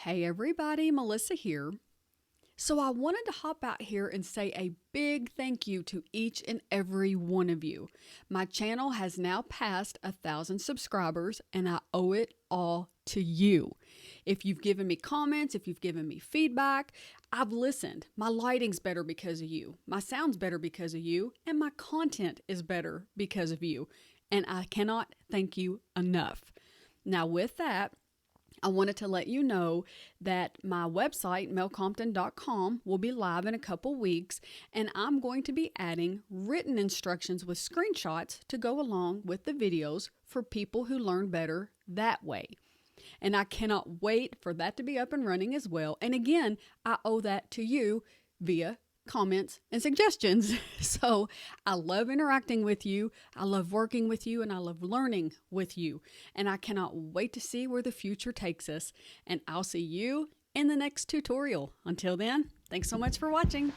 Hey everybody, Melissa here. So I wanted to hop out here and say a big thank you to each and every one of you. My channel has now passed 1,000 subscribers and I owe it all to you. If you've given me comments, if you've given me feedback, I've listened. My lighting's better because of you. My sound's better because of you. And my content is better because of you. And I cannot thank you enough. Now with that, I wanted to let you know that my website, melcompton.com, will be live in a couple weeks, and I'm going to be adding written instructions with screenshots to go along with the videos for people who learn better that way. And I cannot wait for that to be up and running as well. And again, I owe that to you via comments and suggestions. So I love interacting with you. I love working with you and I love learning with you. And I cannot wait to see where the future takes us. And I'll see you in the next tutorial. Until then, thanks so much for watching.